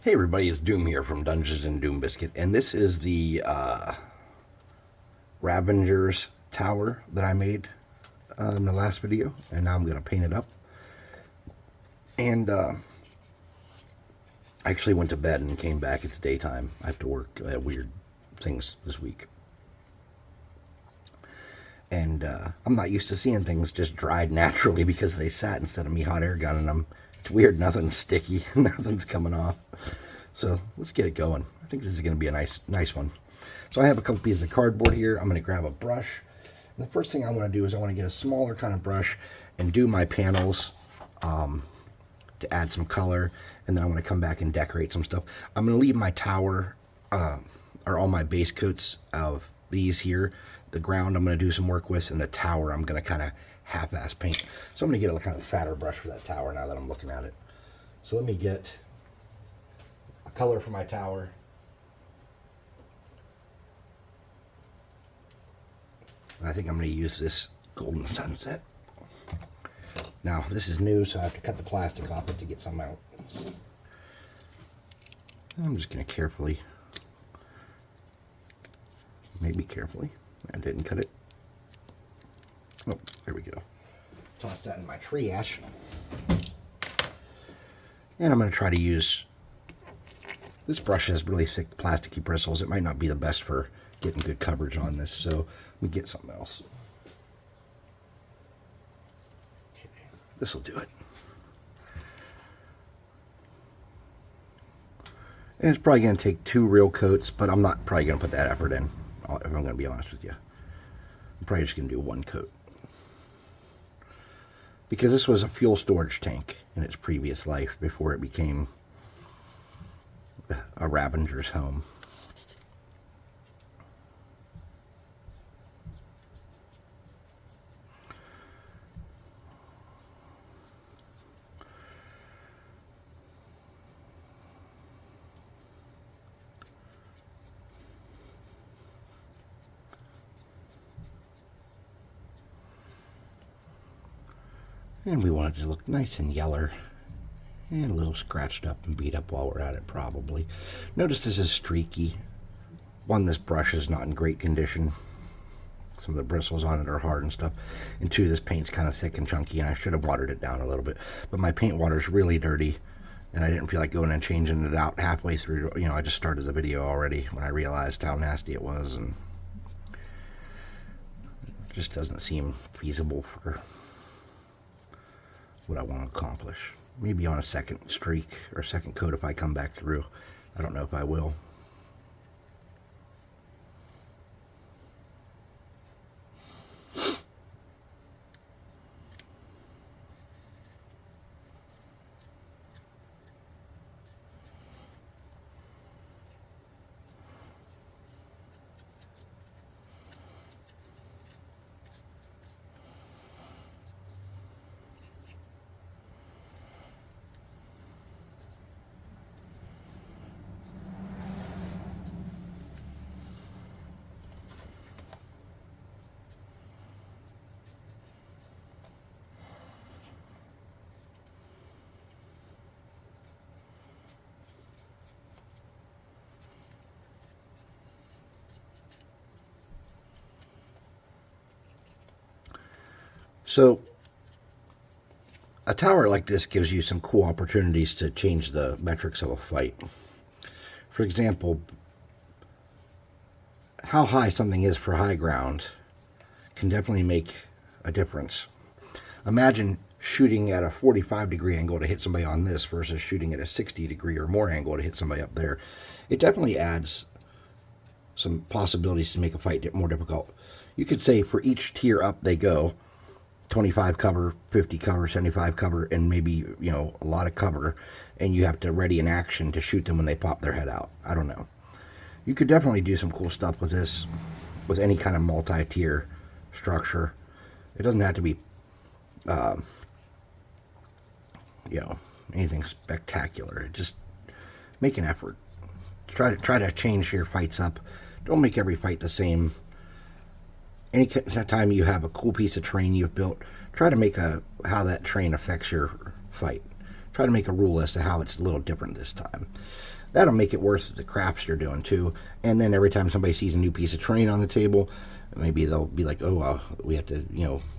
Hey everybody, it's Doom here from Dungeons and Doom Biscuit, and this is the Ravenger's Tower that I made in the last video, and now I'm going to paint it up. And I actually went to bed and came back. It's daytime. I have to work weird things this week. And I'm not used to seeing things just dried naturally because they sat instead of me hot air gunning them. It's weird, nothing's sticky, nothing's coming off. So let's get it going. I think this is going to be a nice one. So I have a couple pieces of cardboard here. I'm going to grab a brush. And the first thing I want to do is I want to get a smaller kind of brush and do my panels to add some color. And then I want to come back and decorate some stuff. I'm going to leave my tower or all my base coats of these here. The ground I'm going to do some work with, and the tower I'm going to kind of half-ass paint. So I'm going to get a kind of fatter brush for that tower now that I'm looking at it. So let me get a color for my tower. And I think I'm going to use this Golden Sunset. Now, this is new, so I have to cut the plastic off it to get some out. I'm just going to carefully, maybe carefully. I didn't cut it. Oh, there we go. Toss that in my tree ash. And I'm going to try to use, this brush has really thick plasticky bristles. It might not be the best for getting good coverage on this, so let me get something else. Okay, this will do it. And it's probably going to take 2 real coats, but I'm not probably going to put that effort in, if I'm going to be honest with you. I'm probably just going to do 1 coat. Because this was a fuel storage tank in its previous life before it became a Ravenger's home. And we want it to look nice and yeller and a little scratched up and beat up while we're at it probably. Notice this is streaky. One, this brush is not in great condition. Some of the bristles on it are hard and stuff. And 2, this paint's kind of thick and chunky, and I should have watered it down a little bit. But my paint water is really dirty, and I didn't feel like going and changing it out halfway through. You know, I just started the video already when I realized how nasty it was, and it just doesn't seem feasible for what I want to accomplish. Maybe on a second streak or second coat if I come back through. I don't know if I will. So a tower like this gives you some cool opportunities to change the metrics of a fight. For example, how high something is for high ground can definitely make a difference. Imagine shooting at a 45-degree angle to hit somebody on this versus shooting at a 60-degree or more angle to hit somebody up there. It definitely adds some possibilities to make a fight more difficult. You could say for each tier up they go, 25 cover, 50 cover, 75 cover, and maybe, you know, a lot of cover, and you have to ready an action to shoot them when they pop their head out. I don't know. You could definitely do some cool stuff with this, with any kind of multi-tier structure. It doesn't have to be, you know, anything spectacular. Just make an effort. Try to change your fights up. Don't make every fight the same. Any time you have a cool piece of terrain you've built, try to make how that terrain affects your fight. try to make a rule as to how it's a little different this time. That'll make it worth the crafts you're doing too. And then every time somebody sees a new piece of terrain on the table, maybe they'll be like, oh, we have to,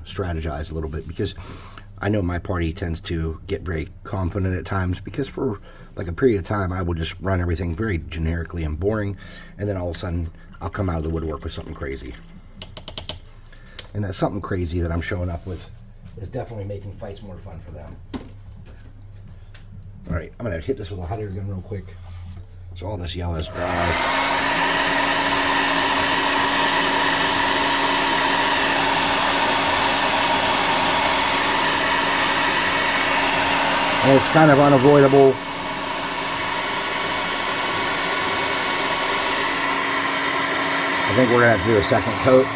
strategize a little bit, because I know my party tends to get very confident at times, because for like a period of time I will just run everything very generically and boring, and then all of a sudden I'll come out of the woodwork with something crazy. And that something crazy that I'm showing up with is definitely making fights more fun for them. Alright, I'm going to hit this with a hot air gun real quick, so all this yellow is dry. And it's kind of unavoidable. I think we're going to have to do a second coat.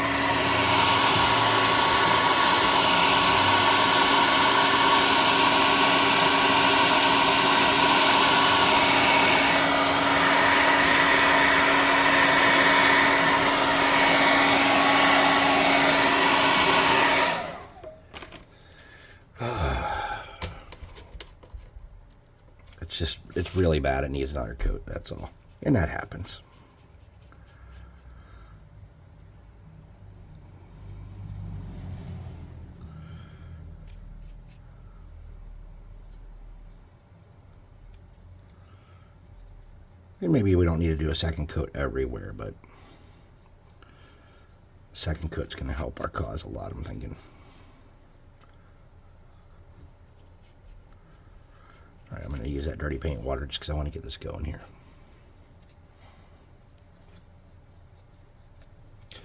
It's really bad. It needs another coat, that's all. And that happens. And maybe we don't need to do a second coat everywhere, but second coat's going to help our cause a lot, I'm thinking. Alright, I'm going to use that dirty paint water just because I want to get this going here. I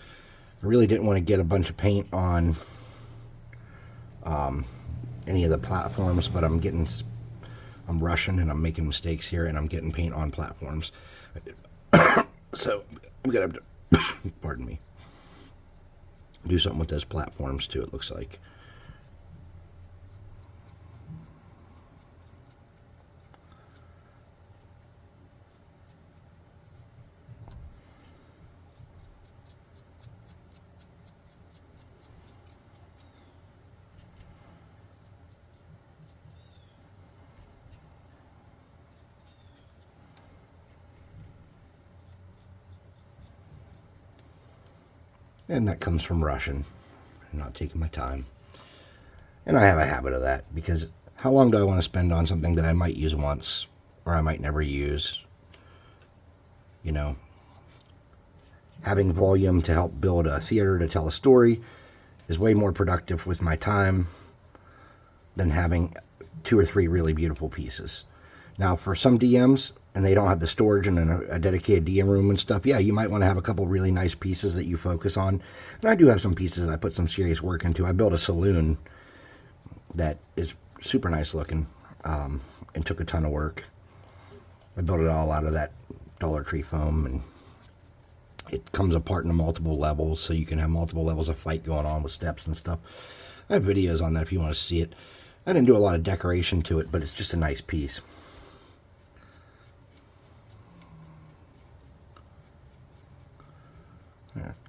really didn't want to get a bunch of paint on any of the platforms, but I'm rushing and I'm making mistakes here, and I'm getting paint on platforms. So I'm going to have to, pardon me, do something with those platforms too, it looks like. And that comes from rushing and not taking my time. And I have a habit of that, because how long do I want to spend on something that I might use once or I might never use? Having volume to help build a theater to tell a story is way more productive with my time than having 2 or 3 really beautiful pieces. Now, for some DMs, and they don't have the storage and a dedicated DM room and stuff, yeah, you might want to have a couple really nice pieces that you focus on. And I do have some pieces that I put some serious work into. I built a saloon that is super nice looking, and took a ton of work. I built it all out of that Dollar Tree foam, and it comes apart into multiple levels, so you can have multiple levels of fight going on with steps and stuff. I have videos on that if you want to see it. I didn't do a lot of decoration to it, but it's just a nice piece.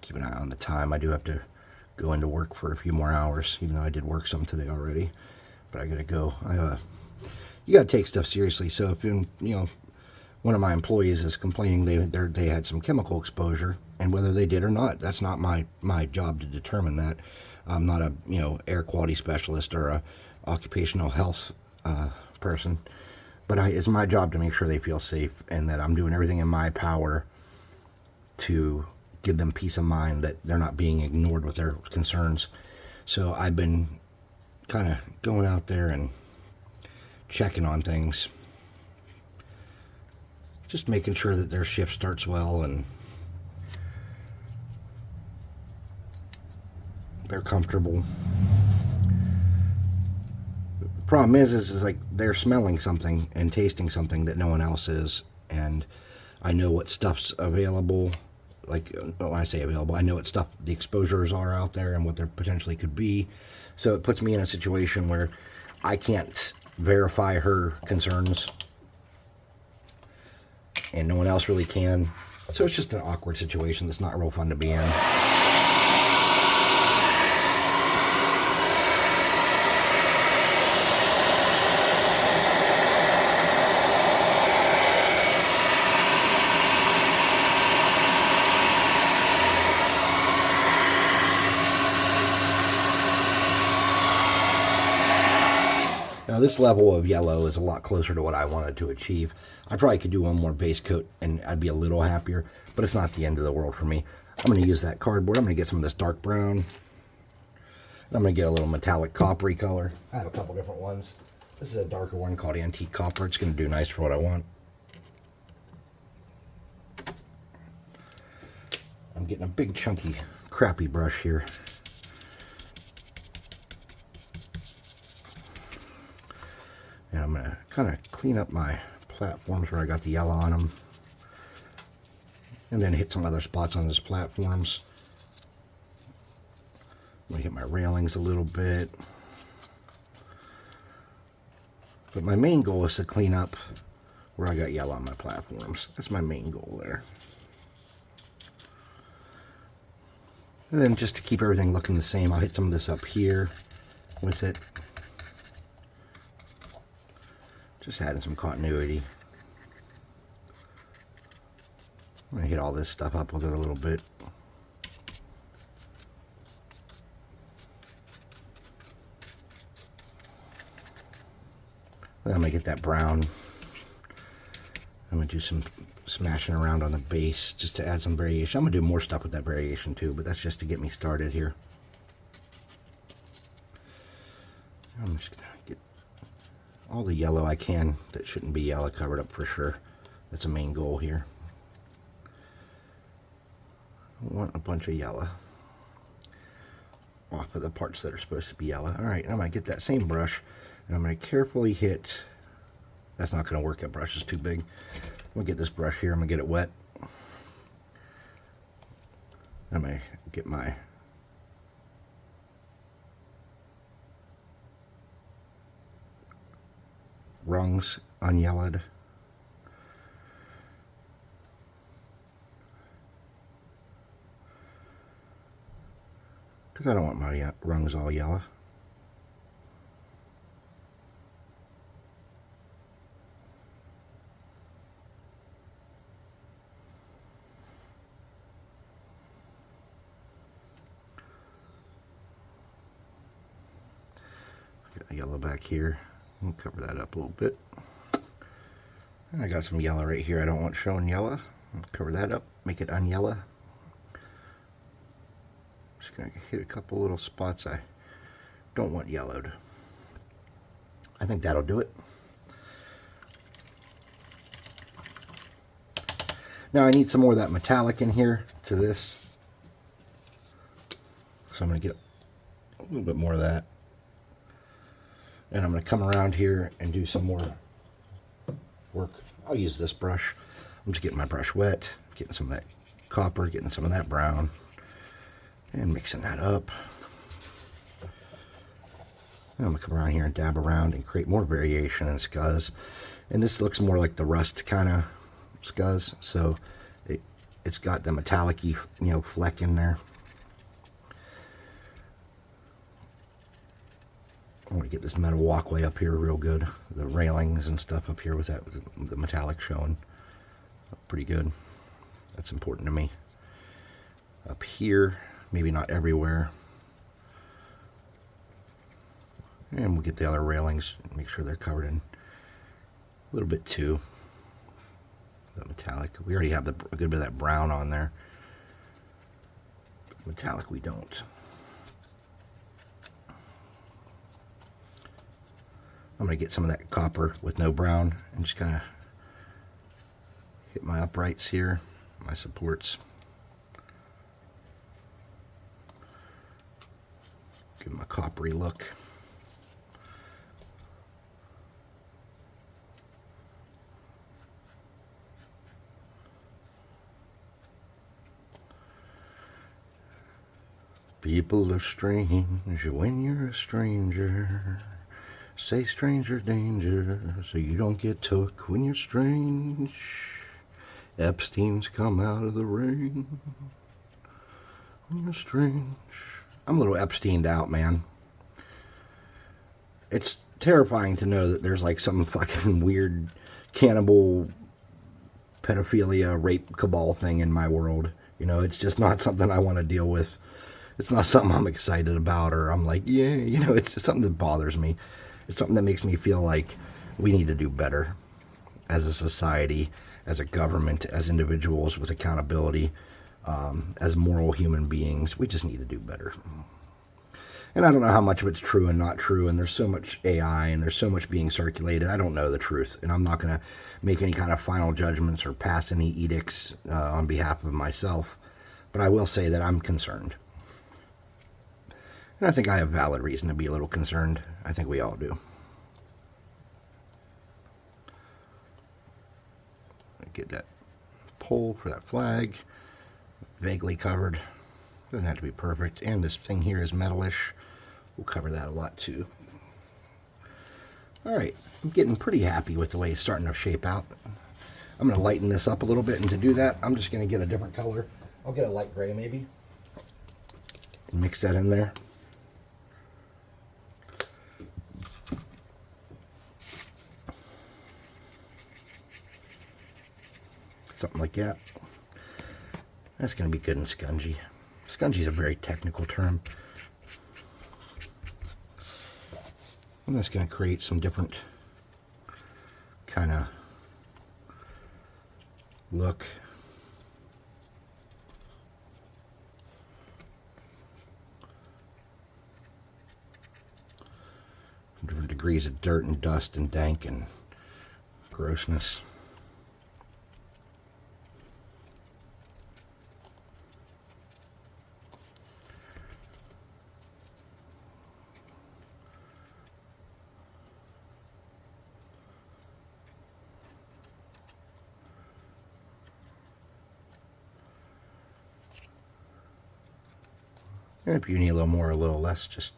Keep an eye on the time. I do have to go into work for a few more hours, even though I did work some today already. But I gotta go. You gotta take stuff seriously. So if one of my employees is complaining they had some chemical exposure, and whether they did or not, that's not my job to determine that. I'm not a air quality specialist or a occupational health person, but it's my job to make sure they feel safe, and that I'm doing everything in my power to give them peace of mind that they're not being ignored with their concerns. So I've been kind of going out there and checking on things, just making sure that their shift starts well and they're comfortable. The problem is like they're smelling something and tasting something that no one else is, and I know what stuff's available. Like, when I say available, I know what stuff the exposures are out there and what there potentially could be. So it puts me in a situation where I can't verify her concerns, and no one else really can. So it's just an awkward situation that's not real fun to be in. Now this level of yellow is a lot closer to what I wanted to achieve. I probably could do one more base coat and I'd be a little happier, but it's not the end of the world for me. I'm going to use that cardboard. I'm going to get some of this dark brown. I'm going to get a little metallic coppery color. I have a couple different ones. This is a darker one called Antique Copper. It's going to do nice for what I want. I'm getting a big chunky crappy brush here. And I'm going to kind of clean up my platforms where I got the yellow on them. And then hit some other spots on those platforms. I'm going to hit my railings a little bit. But my main goal is to clean up where I got yellow on my platforms. That's my main goal there. And then just to keep everything looking the same, I'll hit some of this up here with it. Just adding some continuity. I'm going to hit all this stuff up with it a little bit. Then I'm going to get that brown. I'm going to do some smashing around on the base just to add some variation. I'm going to do more stuff with that variation too, but that's just to get me started here. I'm just going to get all the yellow I can that shouldn't be yellow covered up for sure. That's a main goal here. I want a bunch of yellow off of the parts that are supposed to be yellow. Alright, I'm going to get that same brush and I'm going to carefully hit. That's not going to work, that brush is too big. I'm going to get this brush here, I'm going to get it wet. I'm going to get my rungs unyellowed. Because I don't want my rungs all yellow. Got yellow back here. I'll cover that up a little bit. And I got some yellow right here I don't want showing yellow. I'll cover that up, make it unyellow. Just going to hit a couple little spots I don't want yellowed. I think that'll do it. Now I need some more of that metallic in here to this. So I'm going to get a little bit more of that. And I'm going to come around here and do some more work. I'll use this brush. I'm just getting my brush wet, getting some of that copper, getting some of that brown, and mixing that up. And I'm going to come around here and dab around and create more variation in scuzz. And this looks more like the rust kind of scuzz, so it's got the metallic-y, fleck in there. I want to get this metal walkway up here real good. The railings and stuff up here with that, with the metallic showing. Pretty good. That's important to me. Up here, maybe not everywhere. And we'll get the other railings, make sure they're covered in a little bit too. The metallic. We already have a good bit of that brown on there. Metallic we don't. I'm going to get some of that copper with no brown and just kind of hit my uprights here, my supports. Give them a coppery look. People are strange when you're a stranger. Say stranger danger, so you don't get took when you're strange. Epstein's come out of the rain when you're strange. I'm a little Epsteined out, man. It's terrifying to know that there's like some fucking weird cannibal, pedophilia, rape cabal thing in my world. It's just not something I want to deal with. It's not something I'm excited about, or I'm like, yeah, it's just something that bothers me. It's something that makes me feel like we need to do better as a society, as a government, as individuals with accountability, as moral human beings. We just need to do better. And I don't know how much of it's true and not true, and there's so much AI and there's so much being circulated. I don't know the truth, and I'm not going to make any kind of final judgments or pass any edicts on behalf of myself, but I will say that I'm concerned. And I think I have valid reason to be a little concerned. I think we all do. Get that pole for that flag vaguely covered. Doesn't have to be perfect. And this thing here is metalish. We'll cover that a lot too. Alright, I'm getting pretty happy with the way it's starting to shape out. I'm going to lighten this up a little bit, and to do that, I'm just going to get a different color. I'll get a light gray maybe. And mix that in there. Something like that. That's going to be good and scungy. Scungy is a very technical term. And that's going to create some different kind of look. Different degrees of dirt and dust and dank and grossness. And if you need a little more or a little less, just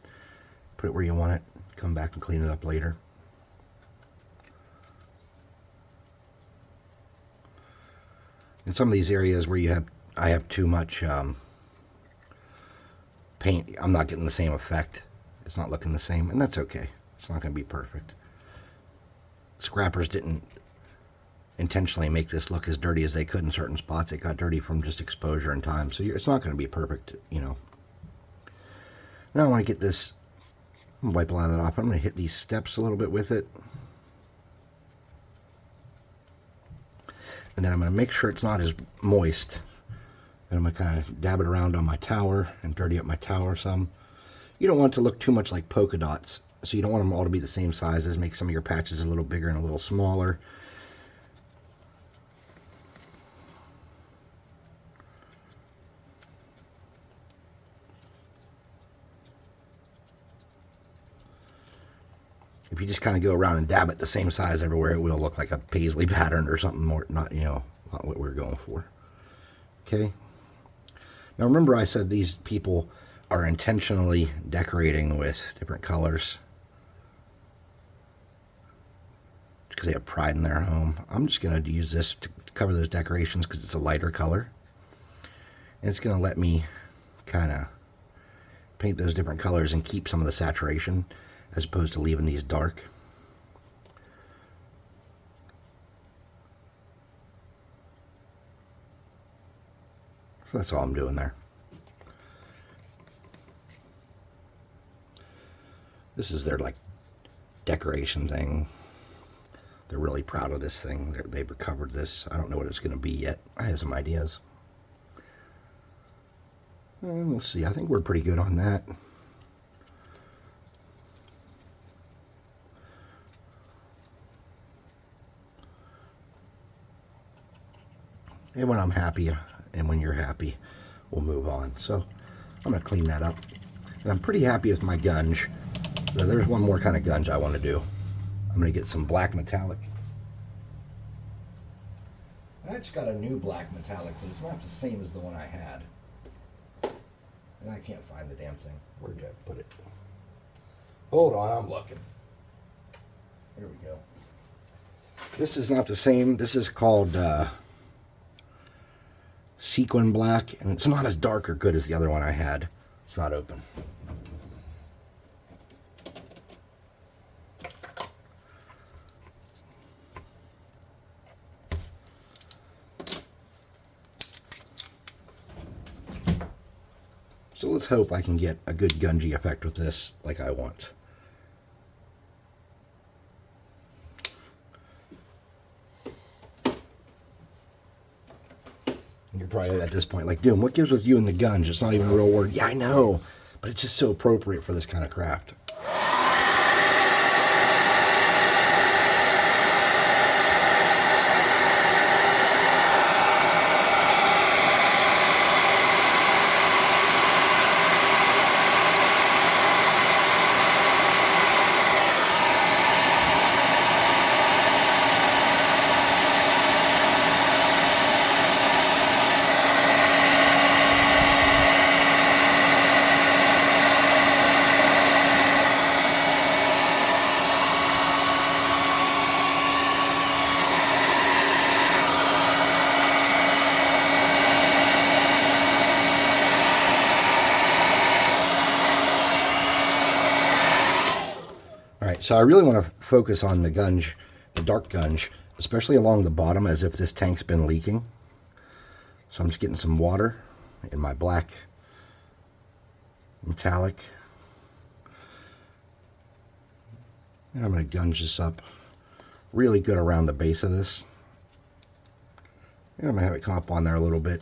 put it where you want it. Come back and clean it up later. In some of these areas where I have too much paint, I'm not getting the same effect. It's not looking the same, and that's okay. It's not going to be perfect. Scrappers didn't intentionally make this look as dirty as they could in certain spots. It got dirty from just exposure and time, so it's not going to be perfect, you know. Now I want to get this, I'm going to wipe a lot of that off. I'm going to hit these steps a little bit with it. And then I'm going to make sure it's not as moist. And I'm going to kind of dab it around on my tower and dirty up my tower some. You don't want it to look too much like polka dots, so you don't want them all to be the same sizes. Make some of your patches a little bigger and a little smaller. If you just kind of go around and dab it the same size everywhere, it will look like a paisley pattern or something more, not what we're going for. Okay. Now remember I said these people are intentionally decorating with different colors because they have pride in their home. I'm just going to use this to cover those decorations because it's a lighter color. And it's going to let me kind of paint those different colors and keep some of the saturation, as opposed to leaving these dark. So that's all I'm doing there. This is their like decoration thing. They're really proud of this thing. They've recovered this. I don't know what it's going to be yet. I have some ideas. And we'll see. I think we're pretty good on that. And when I'm happy and when you're happy, we'll move on. So I'm going to clean that up. And I'm pretty happy with my gunge. So there's one more kind of gunge I want to do. I'm going to get some black metallic. I just got a new black metallic, but it's not the same as the one I had. And I can't find the damn thing. Where did I put it? Hold on, I'm looking. Here we go. This is not the same. This is called sequin black, and it's not as dark or good as the other one I had. It's not open. So let's hope I can get a good gungy effect with this like I want. You're probably at this point like, Doom, what gives with you and the gunge? It's not even a real word. Yeah, I know, but it's just so appropriate for this kind of craft. Alright, so I really want to focus on the gunge, the dark gunge, especially along the bottom as if this tank's been leaking. So I'm just getting some water in my black metallic. And I'm going to gunge this up really good around the base of this. And I'm going to have it come up on there a little bit.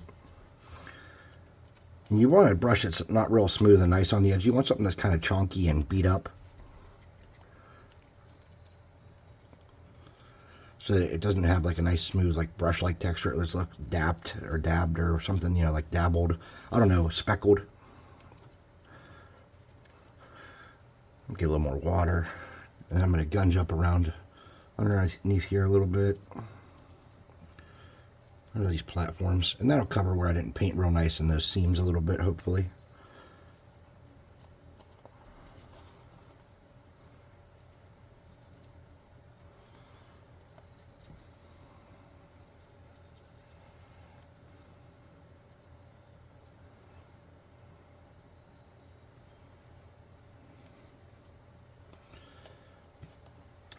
And you want a brush that's not real smooth and nice on the edge. You want something that's kind of chunky and beat up, so that it doesn't have like a nice smooth like brush like texture. It looks like dabbed or something, you know, like dabbled, I don't know, speckled. Get a little more water, and then I'm going to gunge up around underneath here a little bit under these platforms, and that'll cover where I didn't paint real nice in those seams a little bit, hopefully.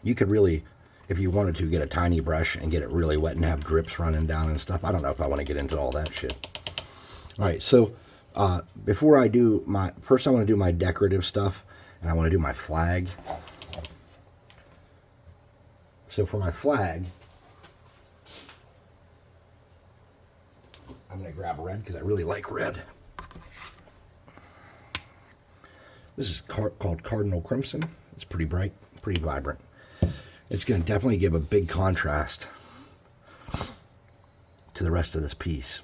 You could really, if you wanted to, get a tiny brush and get it really wet and have drips running down and stuff. I don't know if I want to get into all that shit. All right, so before I do first I want to do my decorative stuff, and I want to do my flag. So for my flag, I'm going to grab red because I really like red. This is called Cardinal Crimson. It's pretty bright, pretty vibrant. It's going to definitely give a big contrast to the rest of this piece.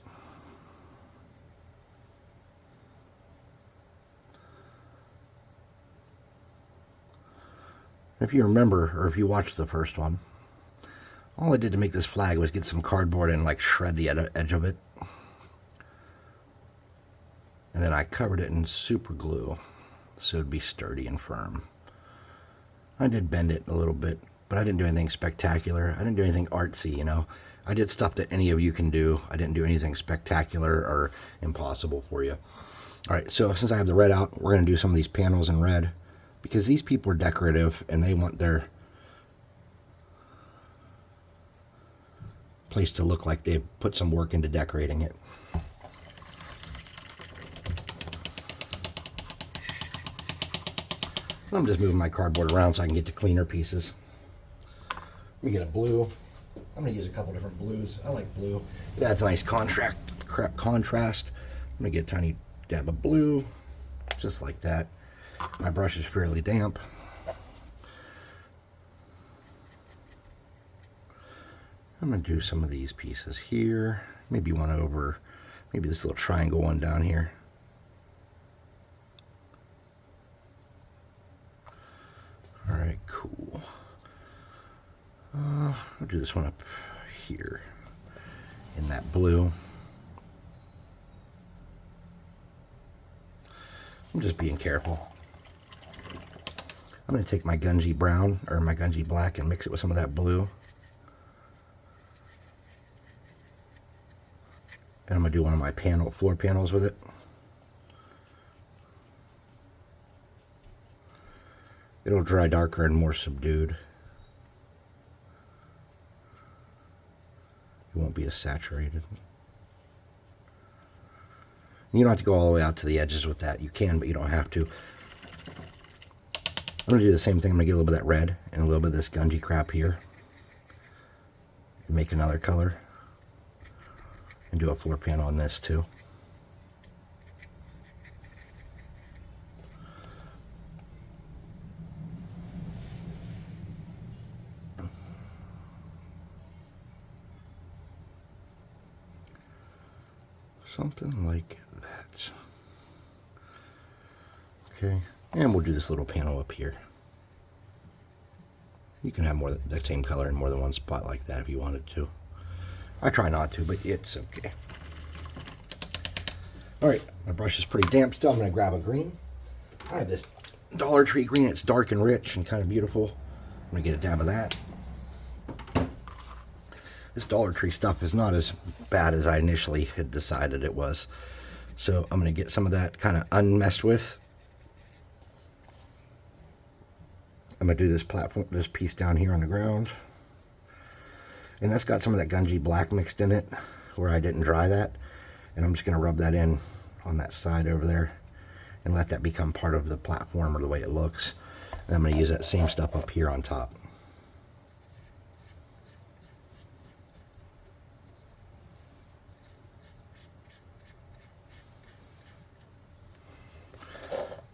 If you remember, or if you watched the first one, all I did to make this flag was get some cardboard and like shred the edge of it. And then I covered it in super glue so it'd be sturdy and firm. I did bend it a little bit, but I didn't do anything spectacular. I didn't do anything artsy, you know. I did stuff that any of you can do. I didn't do anything spectacular or impossible for you. All right, so since I have the red out, we're going to do some of these panels in red, because these people are decorative and they want their place to look like they've put some work into decorating it. I'm just moving my cardboard around so I can get to cleaner pieces. Let me get a blue. I'm going to use a couple different blues. I like blue. It adds a nice contrast. I'm going to get a tiny dab of blue, just like that. My brush is fairly damp. I'm going to do some of these pieces here. Maybe one over, maybe this little triangle one down here. All right, cool. I'll do this one up here in that blue. I'm just being careful. I'm going to take my gungy brown or my gungy black and mix it with some of that blue. Then I'm going to do one of my floor panels with it. It'll dry darker and more subdued. It won't be as saturated. You don't have to go all the way out to the edges with that. You can, but you don't have to. I'm going to do the same thing. I'm going to get a little bit of that red and a little bit of this gungy crap here. And make another color. and do a floor pan on this too. Something like that. Okay, and we'll do this little panel up here. You can have more the same color in more than one spot like that if you wanted to. I try not to, but it's okay. All right, my brush is pretty damp still. I'm going to grab a green. I have this Dollar Tree green. It's dark and rich and kind of beautiful. I'm going to get a dab of that. This Dollar Tree stuff is not as bad as I initially had decided it was. So I'm going to get some of that kind of unmessed with. I'm going to do this platform, this piece down here on the ground. And that's got some of that Gungy black mixed in it where I didn't dry that. And I'm just going to rub that in on that side over there and let that become part of the platform or the way it looks. And I'm going to use that same stuff up here on top.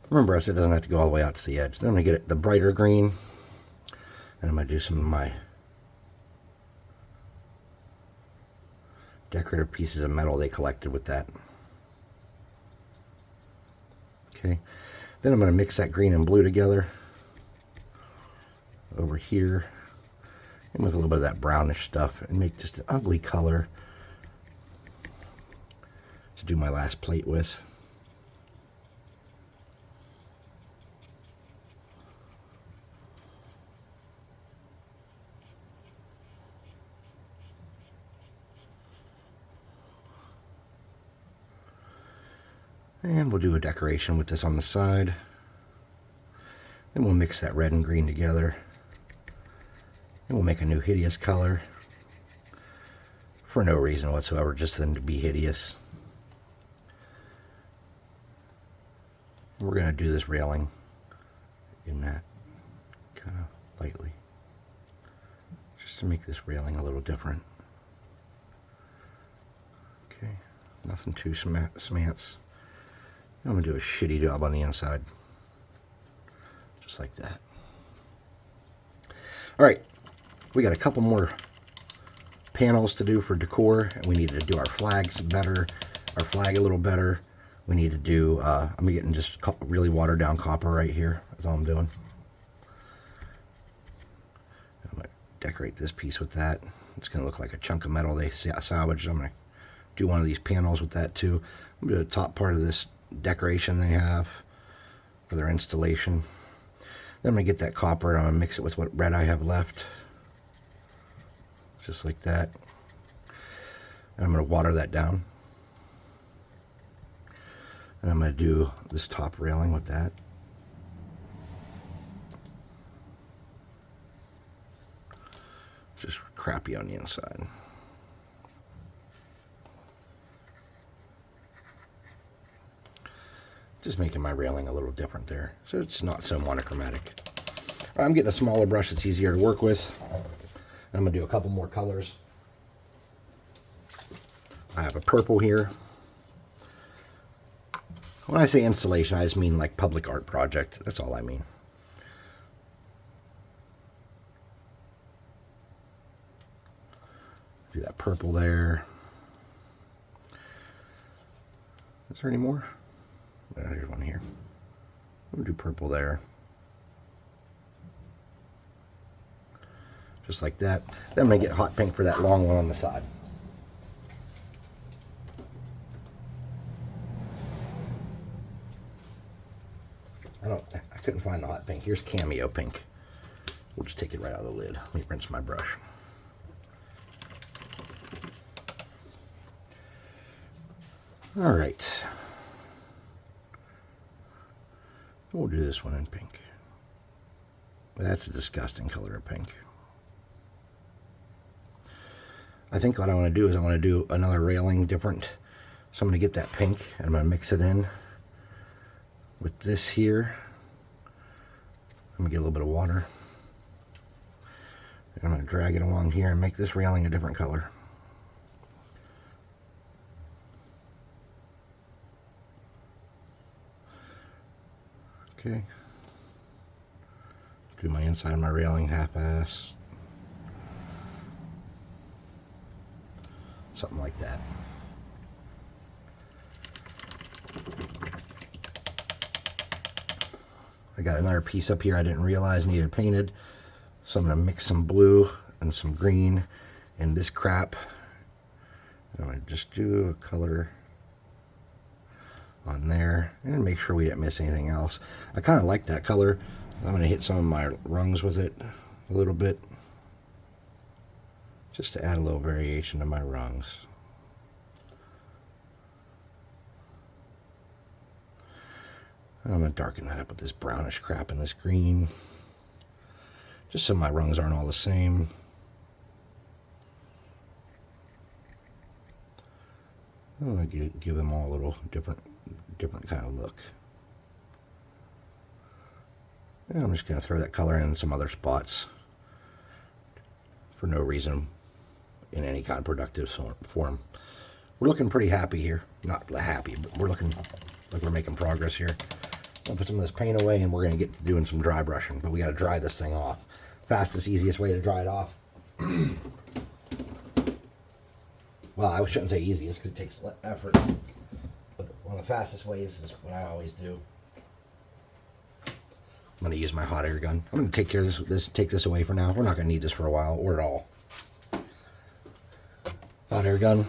Remember, I said it doesn't have to go all the way out to the edge. Then I'm going to get it the brighter green. And I'm going to do some of my decorative pieces of metal they collected with that. Okay. Then I'm going to mix that green and blue together over here. And with a little bit of that brownish stuff. And make just an ugly color to do my last plate with. And we'll do a decoration with this on the side. Then we'll mix that red and green together. And we'll make a new hideous color. For no reason whatsoever, just for them to be hideous. We're going to do this railing in that kind of lightly. Just to make this railing a little different. Okay, nothing too smants. I'm going to do a shitty job on the inside. Just like that. Alright, we got a couple more panels to do for decor. And we need to do our flags better, our flag a little better. We need to do, I'm getting just really watered down copper right here. That's all I'm doing. I'm going to decorate this piece with that. It's going to look like a chunk of metal they salvaged. I'm going to do one of these panels with that too. I'm going to do the top part of this decoration they have for their installation. Then I'm going to get that copper and I'm going to mix it with what red I have left. Just like that. And I'm going to water that down. And I'm going to do this top railing with that. Just crappy on the inside. Just making my railing a little different there, so it's not so monochromatic. All right, I'm getting a smaller brush that's easier to work with. I'm going to do a couple more colors. I have a purple here. When I say installation, I just mean like public art project. That's all I mean. Do that purple there. Is there any more? There's one here. We'll do purple there. Just like that. Then I'm going to get hot pink for that long one on the side. I couldn't find the hot pink. Here's cameo pink. We'll just take it right out of the lid. Let me rinse my brush. All right. We'll do this one in pink. That's a disgusting color of pink. I think what I want to do is I want to do another railing different. So I'm going to get that pink and I'm going to mix it in with this here. I'm going to get a little bit of water. And I'm going to drag it along here and make this railing a different color. Okay. Do my inside of my railing half-ass. Something like that. I got another piece up here I didn't realize needed painted. So I'm going to mix some blue and some green in this crap. I'm going to just do a color on there and make sure we didn't miss anything else. I kind of like that color. I'm going to hit some of my rungs with it a little bit, just to add a little variation to my rungs. I'm going to darken that up with this brownish crap and this green, just so my rungs aren't all the same. I'm going to give them all a little different kind of look. And I'm just going to throw that color in some other spots for no reason in any kind of productive form. We're looking pretty happy here. Not happy, but we're looking like we're making progress here. I'll put some of this paint away and we're going to get to doing some dry brushing, but we got to dry this thing off. Fastest, easiest way to dry it off. Well, I shouldn't say easiest because it takes effort, but one of the fastest ways is what I always do. I'm going to use my hot air gun. I'm going to take care of this, take this away for now. We're not going to need this for a while or at all. Hot air gun.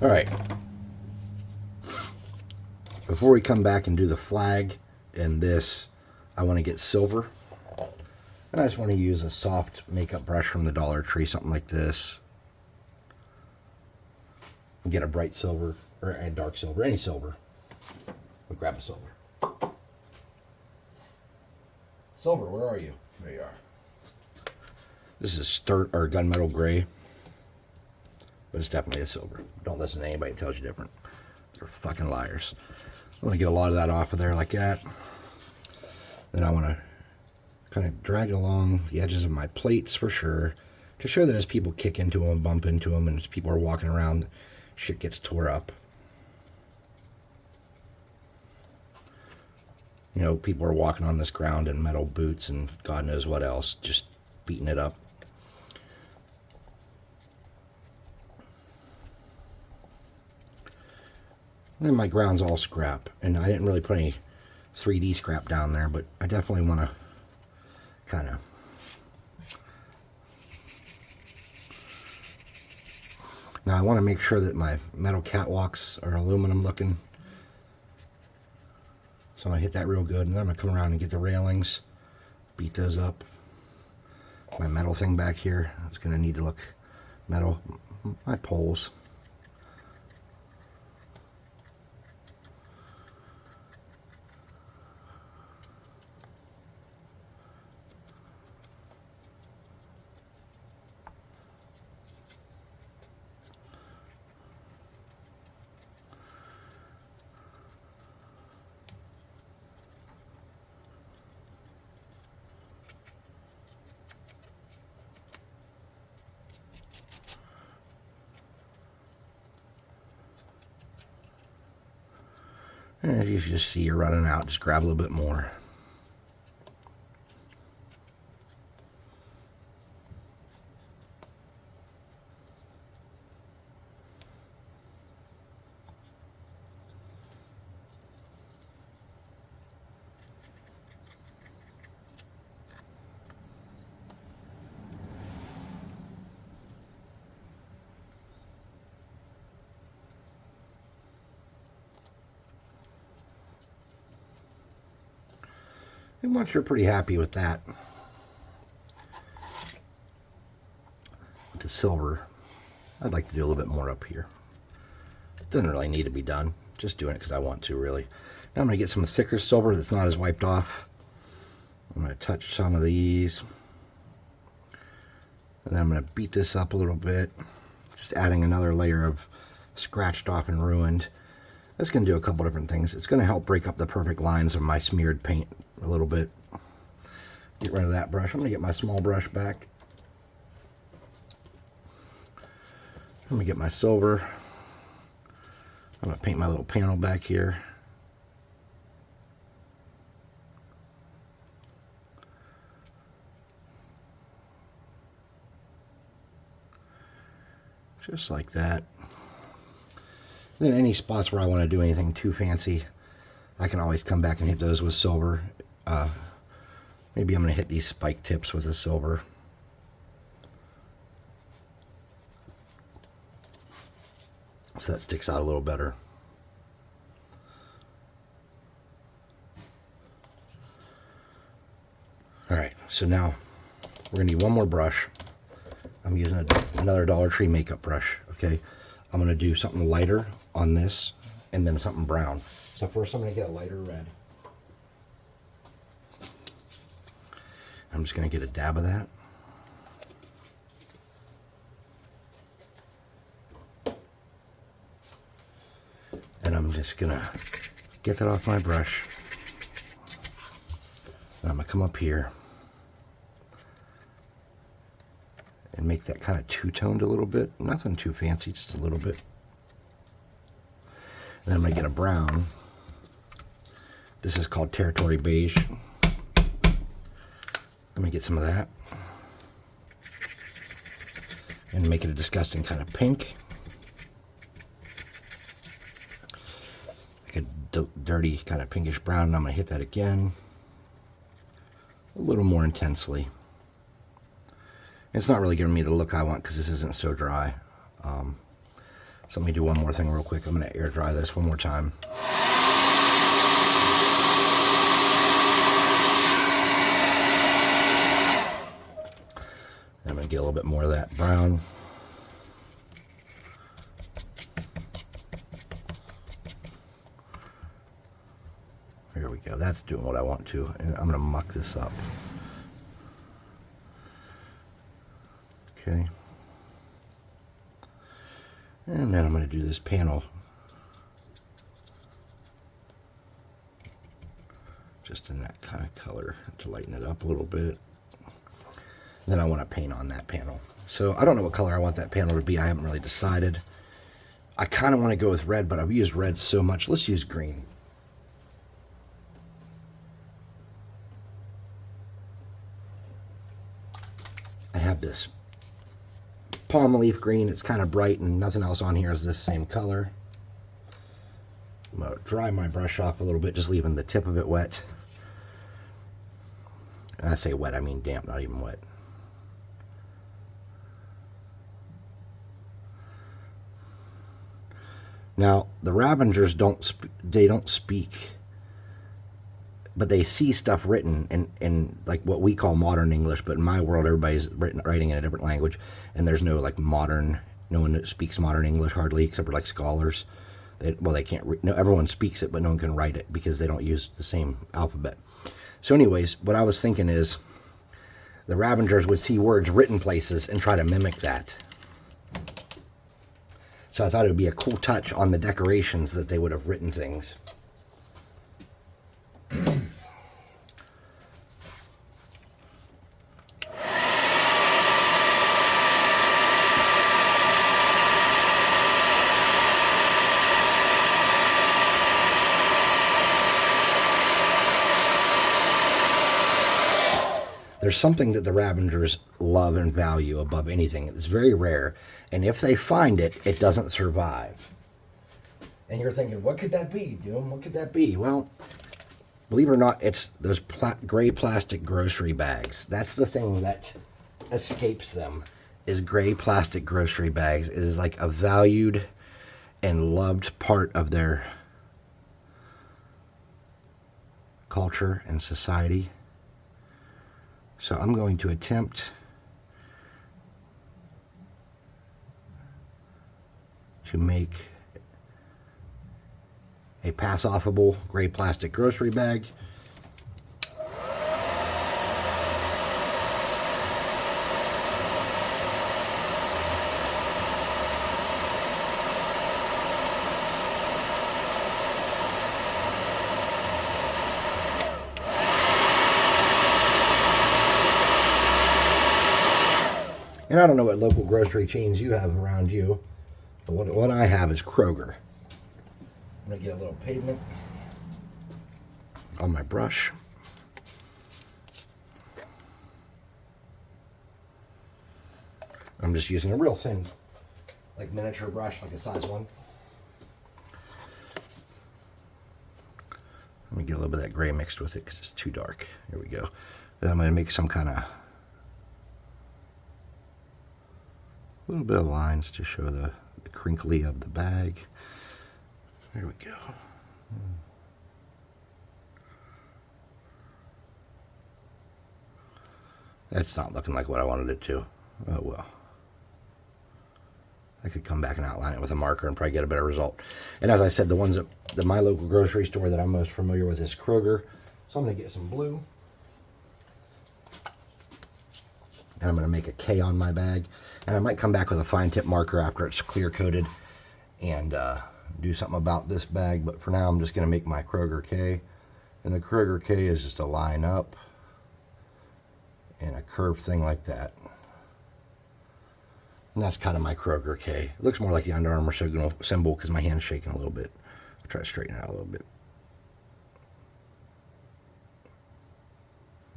All right. Before we come back and do the flag and this, I want to get silver. And I just want to use a soft makeup brush from the Dollar Tree, something like this. And get a bright silver, or a dark silver, any silver. We'll grab a silver. Silver, where are you? There you are. This is or gunmetal gray. But it's definitely a silver. Don't listen to anybody that tells you different. They're fucking liars. I want to get a lot of that off of there like that. Then I want to kind of drag it along the edges of my plates for sure, to show that as people kick into them, bump into them, and as people are walking around, shit gets tore up. You know, people are walking on this ground in metal boots and God knows what else, just beating it up. And my ground's all scrap, and I didn't really put any 3D scrap down there, but I definitely want to kind of now I want to make sure that my metal catwalks are aluminum looking, so I'm going to hit that real good, and then I'm going to come around and get the railings, beat those up. My metal thing back here is going to need to look metal. My poles. And as you just see you're running out, just grab a little bit more. And once you're pretty happy with that, with the silver, I'd like to do a little bit more up here. It doesn't really need to be done. Just doing it because I want to, really. Now I'm going to get some thicker silver that's not as wiped off. I'm going to touch some of these. And then I'm going to beat this up a little bit. Just adding another layer of scratched off and ruined. That's going to do a couple different things. It's going to help break up the perfect lines of my smeared paint a little bit. Get rid of that brush. I'm going to get my small brush back. I'm going to get my silver. I'm going to paint my little panel back here. Just like that. Then any spots where I want to do anything too fancy, I can always come back and hit those with silver. Maybe I'm going to hit these spike tips with a silver. So that sticks out a little better. Alright, so now we're going to need one more brush. I'm using another Dollar Tree makeup brush, okay? I'm going to do something lighter on this and then something brown. So first I'm going to get a lighter red. I'm just going to get a dab of that. And I'm just going to get that off my brush. And I'm going to come up here and make that kind of two-toned a little bit. Nothing too fancy, just a little bit. And then I'm going to get a brown. This is called Territory Beige. Let me get some of that. And make it a disgusting kind of pink. Like a dirty kind of pinkish brown. And I'm going to hit that again. A little more intensely. It's not really giving me the look I want because this isn't so dry. So let me do one more thing real quick. I'm going to air dry this one more time. I'm going to get a little bit more of that brown. Here we go. That's doing what I want to. And I'm going to muck this up. Okay. And then I'm going to do this panel. Just in that kind of color to lighten it up a little bit. Then I want to paint on that panel. So I don't know what color I want that panel to be. I haven't really decided. I kind of want to go with red, but I've used red so much. Let's use green. I have this palm leaf green. It's kind of bright and nothing else on here is this same color. I'm going to dry my brush off a little bit, just leaving the tip of it wet. And I say wet, I mean damp, not even wet. Now, the Ravengers don't speak, but they see stuff written in like what we call modern English, but in my world, everybody's writing in a different language, and there's no like modern, no one that speaks modern English hardly, except for like scholars. They can't, no, everyone speaks it, but no one can write it because they don't use the same alphabet. So anyways, what I was thinking is the Ravengers would see words written places and try to mimic that. So I thought it would be a cool touch on the decorations that they would have written things. There's something that the Ravengers love and value above anything. It's very rare, and if they find it, it doesn't survive. And you're thinking, what could that be, Doom? What could that be? Well, believe it or not, it's those gray plastic grocery bags. That's the thing that escapes them, is gray plastic grocery bags. It is like a valued and loved part of their culture and society. So I'm going to attempt to make a pass-offable gray plastic grocery bag. And I don't know what local grocery chains you have around you, but what I have is Kroger. I'm going to get a little pavement on my brush. I'm just using a real thin, like miniature brush, like a size 1. Let me get a little bit of that gray mixed with it because it's too dark. Here we go. Then I'm going to make some kind of little bit of lines to show the crinkly of the bag. There we go. That's not looking like what I wanted it to. Oh well. I could come back and outline it with a marker and probably get a better result. And as I said, the ones that my local grocery store that I'm most familiar with is Kroger. So I'm going to get some blue. And I'm going to make a K on my bag. And I might come back with a fine tip marker after it's clear coated and do something about this bag. But for now, I'm just going to make my Kroger K. And the Kroger K is just a line up and a curved thing like that. And that's kind of my Kroger K. It looks more like the Under Armour signal symbol because my hand's shaking a little bit. I'll try to straighten it out a little bit.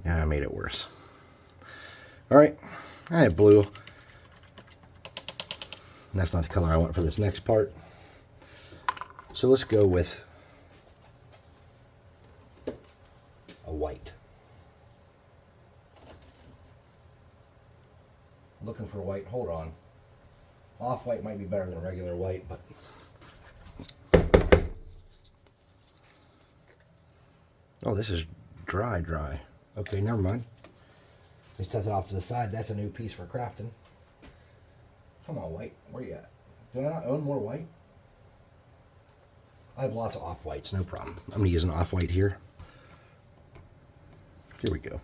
Yeah, I made it worse. All right, I have blue. And that's not the color I want for this next part. So let's go with a white. Looking for white, hold on. Off-white might be better than regular white, but oh, this is dry. Okay, never mind. We set that off to the side. That's a new piece for crafting. Come on, white. Where you at? Do I not own more white? I have lots of off-whites, no problem. I'm going to use an off-white here. Here we go.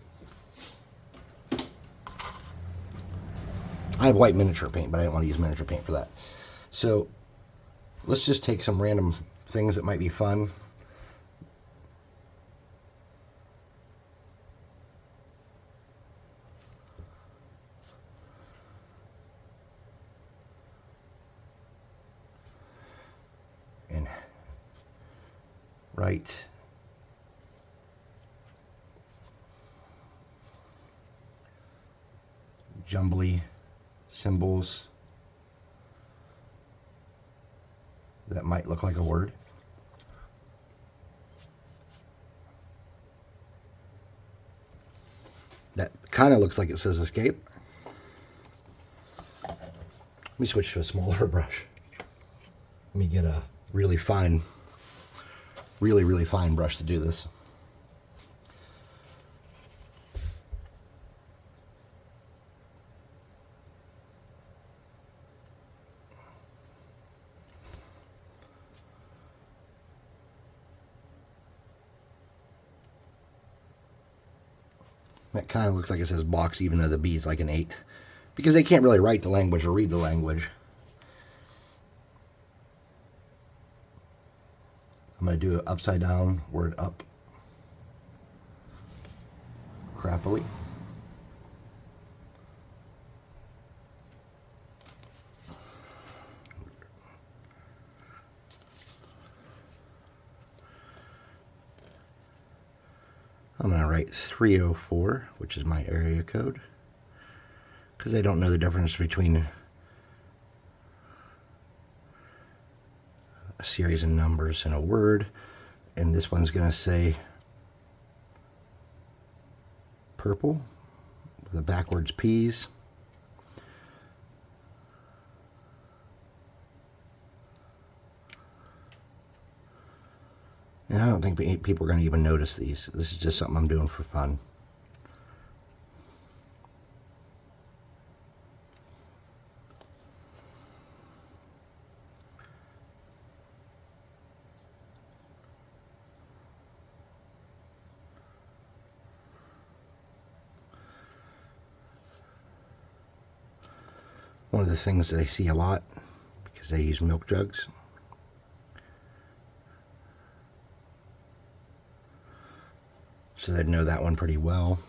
I have white miniature paint, but I didn't want to use miniature paint for that. So let's just take some random things that might be fun. And write jumbly symbols that might look like a word. That kind of looks like it says escape. Let me switch to a smaller brush. Let me get a really fine brush to do this. That kind of looks like it says box, even though the B is like an 8. Because they can't really write the language or read the language. I'm going to do an upside down word up. Crappily. I'm going to write 304, which is my area code, because I don't know the difference between a series of numbers and a word. And this one's going to say purple with the backwards P's. And I don't think people are going to even notice these. This is just something I'm doing for fun. One of the things that I see a lot, because they use milk jugs, so they'd know that one pretty well.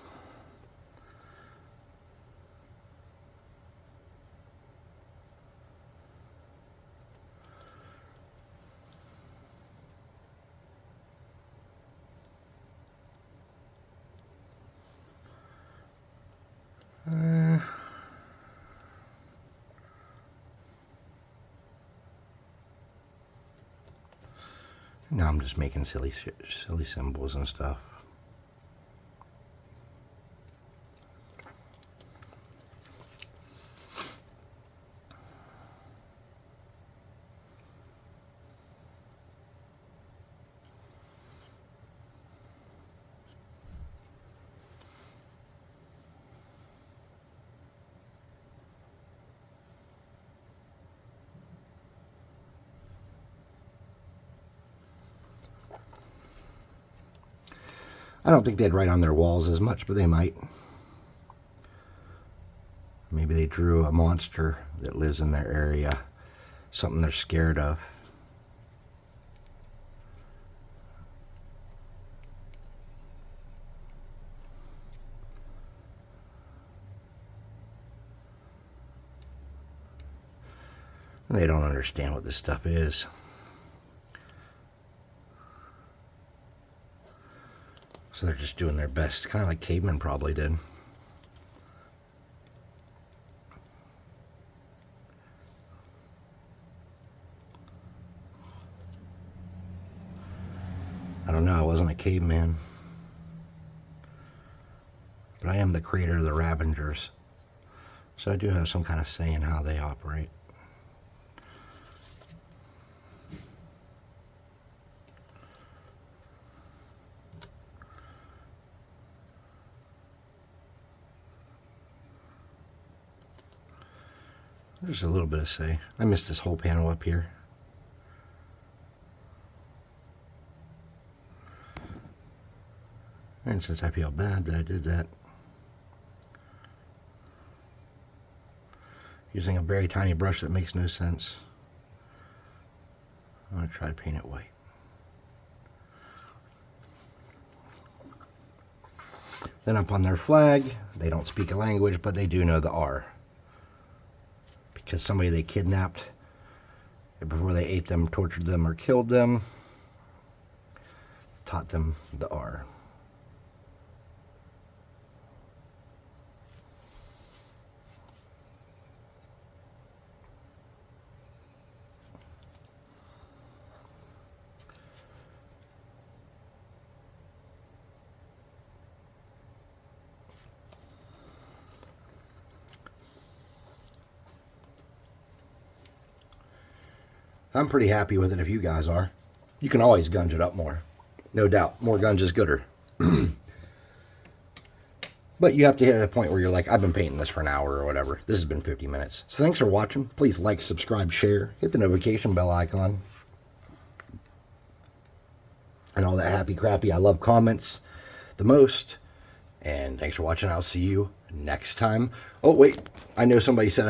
Now I'm just making silly symbols and stuff. I don't think they'd write on their walls as much, but they might. Maybe they drew a monster that lives in their area, something they're scared of. And they don't understand what this stuff is. So they're just doing their best, kind of like cavemen probably did. I don't know, I wasn't a caveman. But I am the creator of the Ravengers. So I do have some kind of say in how they operate. There's a little bit of say. I missed this whole panel up here. And since I feel bad that I did that, using a very tiny brush that makes no sense, I'm going to try to paint it white. Then up on their flag, they don't speak a language, but they do know the R. Because somebody they kidnapped before they ate them, tortured them, or killed them, taught them the R. I'm pretty happy with it if you guys are. You can always gunge it up more. No doubt, more gunge is gooder. But you have to hit a point where you're like, I've been painting this for an hour or whatever. This has been 50 minutes. So thanks for watching. Please like, subscribe, share. Hit the notification bell icon. And all that happy crappy. I love comments the most. And thanks for watching. I'll see you next time. Oh, wait. I know somebody said